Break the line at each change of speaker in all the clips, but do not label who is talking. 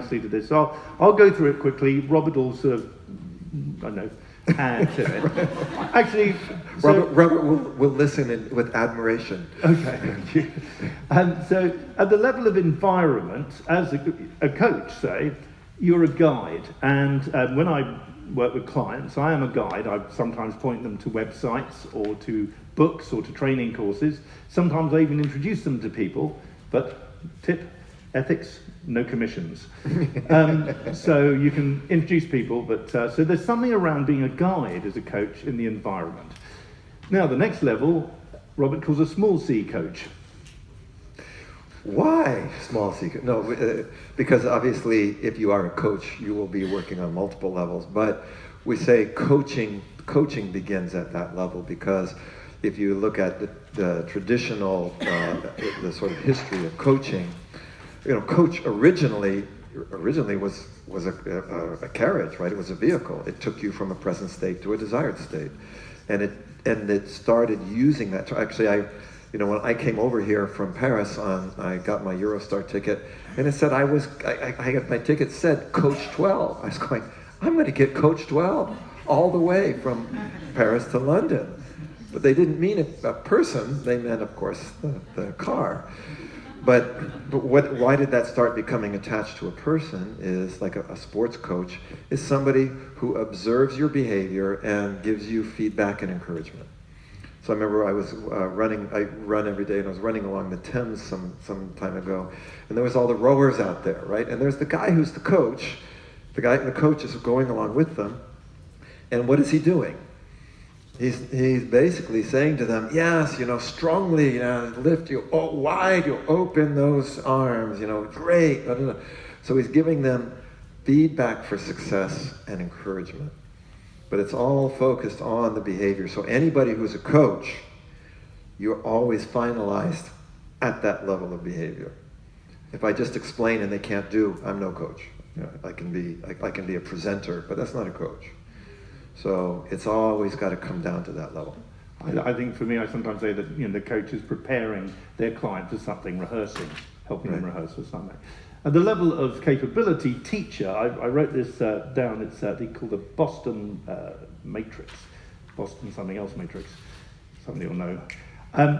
nicely to this. So I'll go through it quickly. Robert will sort of, I don't know, add to it. Actually,
Robert will listen with admiration.
Okay, thank you. So at the level of environment, as a coach, say, you're a guide. And when I work with clients, I am a guide. I sometimes point them to websites or to books or to training courses. Sometimes I even introduce them to people. But tip, ethics, no commissions. So you can introduce people, but so there's something around being a guide as a coach in the environment. Now, the next level, Robert calls a small C coach.
Why small C? No, because obviously if you are a coach, you will be working on multiple levels. But we say coaching begins at that level, because if you look at the traditional, the sort of history of coaching, coach originally was a carriage, right? It was a vehicle. It took you from a present state to a desired state, and it started using that. Actually, when I came over here from Paris, I got my Eurostar ticket, and it said I got my ticket said Coach 12. I was going, I'm going to get Coach 12 all the way from Paris to London. But they didn't mean a person, they meant, of course, the car. But why did that start becoming attached to a person is like a sports coach is somebody who observes your behavior and gives you feedback and encouragement. So I remember I was I run every day, and I was running along the Thames some time ago, and there was all the rowers out there, right? And there's the guy who's the coach. The coach is going along with them, and what is he doing? He's basically saying to them, yes, strongly, lift you wide, you open those arms, great. Blah, blah, blah. So he's giving them feedback for success and encouragement. But it's all focused on the behavior. So anybody who's a coach, you're always finalized at that level of behavior. If I just explain and they can't do, I'm no coach. I can be a presenter, but that's not a coach. So it's always got to come down to that level.
I think for me, I sometimes say that the coach is preparing their client for something, rehearsing, helping them rehearse for something. At the level of capability, teacher, I wrote this down. It's they call the Boston matrix, Boston something else matrix. Somebody will know.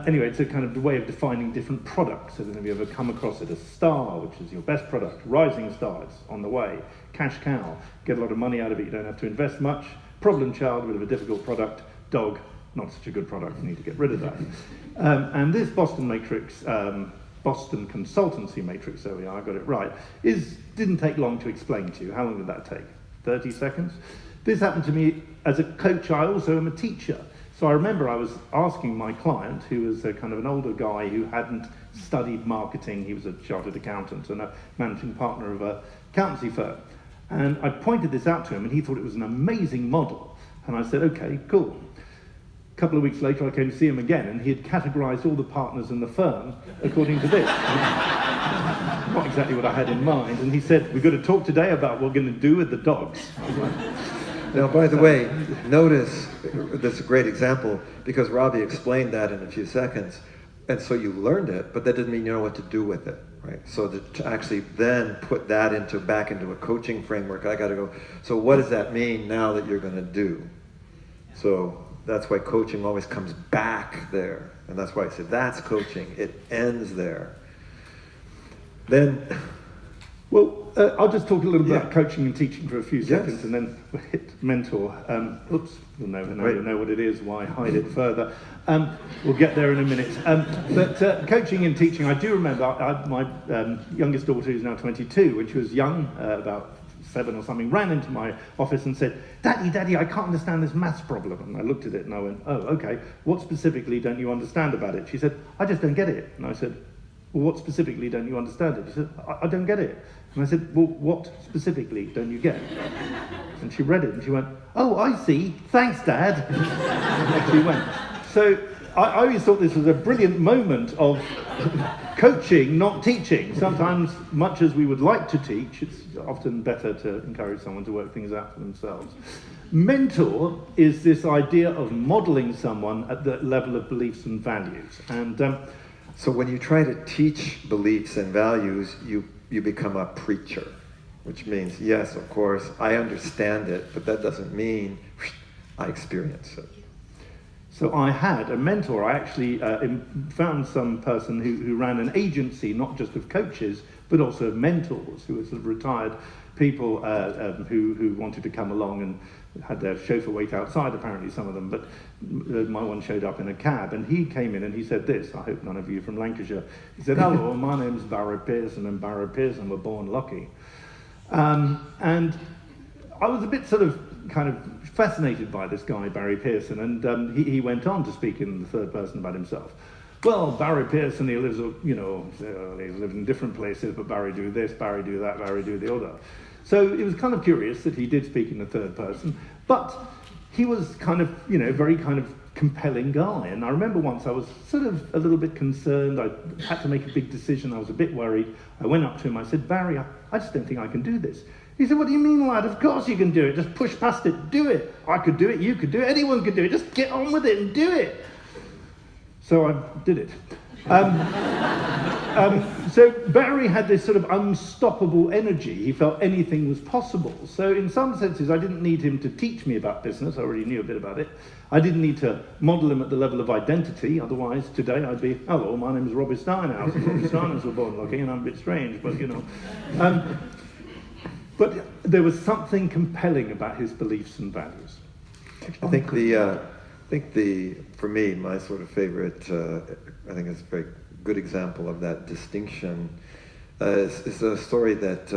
Anyway, it's a kind of way of defining different products. I don't know if you ever come across it. A star, which is your best product. Rising stars on the way. Cash cow, get a lot of money out of it. You don't have to invest much. Problem child, a bit of a difficult product. Dog, not such a good product. You need to get rid of that. And this Boston matrix, Boston consultancy matrix, there we are, I got it right, didn't take long to explain to you. How long did that take? 30 seconds? This happened to me as a coach. I also am a teacher. So I remember I was asking my client, who was a kind of an older guy who hadn't studied marketing. He was a chartered accountant and a managing partner of a accountancy firm. And I pointed this out to him, and he thought it was an amazing model. And I said, okay, cool. A couple of weeks later, I came to see him again, and he had categorized all the partners in the firm according to this. Not exactly what I had in mind. And he said, we've got to talk today about what we're going to do with the dogs.
Now, by the way, notice, that's a great example, because Robbie explained that in a few seconds. And so you learned it, but that doesn't mean you know what to do with it, right? So to actually then put that back into a coaching framework, I got to go, so what does that mean now that you're going to do? So that's why coaching always comes back there. And that's why I said that's coaching. It ends there. Then...
Well, I'll just talk a little bit about coaching and teaching for a few seconds, and then we'll hit mentor. You'll never know what it is, why hide it further. We'll get there in a minute. But coaching and teaching, I do remember my youngest daughter, who's now 22, when she was young, about 7 or something, ran into my office and said, Daddy, I can't understand this maths problem. And I looked at it and I went, oh, okay, what specifically don't you understand about it? She said, I just don't get it. And I said, well, what specifically don't you understand it? She said, I don't get it. And I said, well, what specifically don't you get? And she read it and she went, oh, I see. Thanks, Dad. And she went. So I always thought this was a brilliant moment of coaching, not teaching. Sometimes, much as we would like to teach, it's often better to encourage someone to work things out for themselves. Mentor is this idea of modeling someone at the level of beliefs and values. And
so when you try to teach beliefs and values, you become a preacher. which means, yes, of course, I understand it, but that doesn't mean I experience it.
So I had a mentor. I actually found some person who ran an agency, not just of coaches, but also of mentors, who were sort of retired people who wanted to come along and had their chauffeur wait outside, apparently, some of them. But my one showed up in a cab, and he came in and he said this. I hope none of you are from Lancashire. He said, "Hello, my name's Barry Pearson, and Barry Pearson were born lucky." And I was a bit sort of kind of fascinated by this guy, Barry Pearson, and he went on to speak in the third person about himself. Well, Barry Pearson, he lives, he lives in different places, but Barry do this, Barry do that, Barry do the other. So it was kind of curious that he did speak in the third person, but he was kind of, very kind of compelling guy. And I remember once I was sort of a little bit concerned. I had to make a big decision. I was a bit worried. I went up to him. I said, "Barry, I just don't think I can do this." He said, "What do you mean, lad? Of course you can do it. Just push past it. Do it. I could do it. You could do it. Anyone could do it. Just get on with it and do it." So I did it. So Barry had this sort of unstoppable energy. He felt anything was possible. So in some senses, I didn't need him to teach me about business. I already knew a bit about it. I didn't need to model him at the level of identity. Otherwise, today I'd be, "Hello, my name is Robbie Steinhouse, and Robbie Steinhouse was born lucky, and I'm a bit strange, but But there was something compelling about his beliefs and values.
I think for me, my sort of favorite, I think it's a very good example of that distinction, is a story that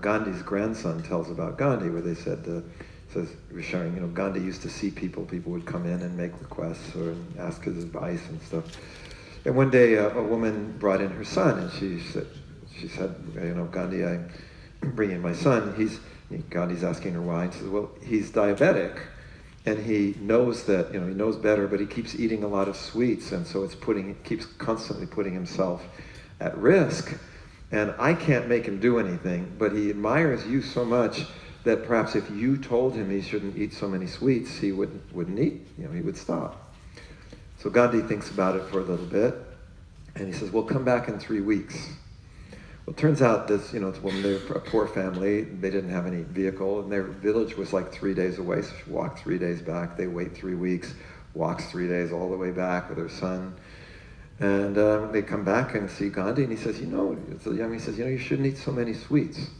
Gandhi's grandson tells about Gandhi, where they said, says, he was sharing, Gandhi used to see people would come in and make requests or ask his advice and stuff. And one day a woman brought in her son, and she said, "Gandhi, I'm bringing my son." Gandhi's asking her why, and she says, "Well, he's diabetic. And he knows that, he knows better, but he keeps eating a lot of sweets, and so keeps constantly putting himself at risk. And I can't make him do anything, but he admires you so much that perhaps if you told him he shouldn't eat so many sweets, he wouldn't eat, he would stop." So Gandhi thinks about it for a little bit, and he says, "Well, come back in 3 weeks." Well, it turns out this, it's when they're a poor family, they didn't have any vehicle, and their village was like 3 days away, so she walked 3 days back. They wait 3 weeks, walks 3 days all the way back with her son. And they come back and see Gandhi, and he says, "You shouldn't eat so many sweets."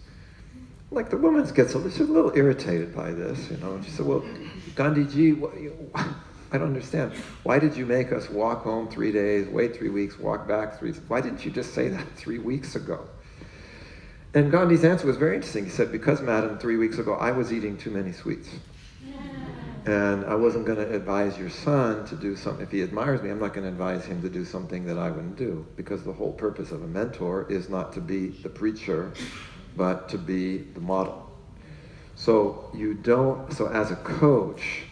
Like the woman gets she's a little irritated by this, and she said, "Well, Gandhiji, I don't understand. Why did you make us walk home 3 days, wait 3 weeks, walk back 3 weeks? Why didn't you just say that 3 weeks ago?" And Gandhi's answer was very interesting. He said, "Because, madam, 3 weeks ago I was eating too many sweets. And I wasn't going to advise your son to do something. If he admires me, I'm not going to advise him to do something that I wouldn't do. Because the whole purpose of a mentor is not to be the preacher, but to be the model." So as a coach,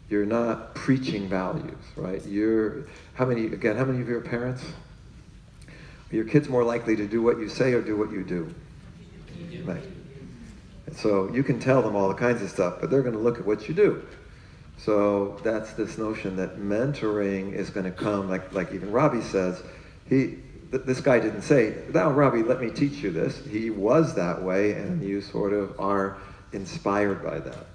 you're not preaching values, right? How many of you are parents? Are your kids more likely to do what you say or do what you do? Right. So you can tell them all the kinds of stuff, but they're going to look at what you do. So that's this notion that mentoring is going to come, like even Robbie says, this guy didn't say, "Now, Robbie, let me teach you this." He was that way, and you sort of are inspired by that.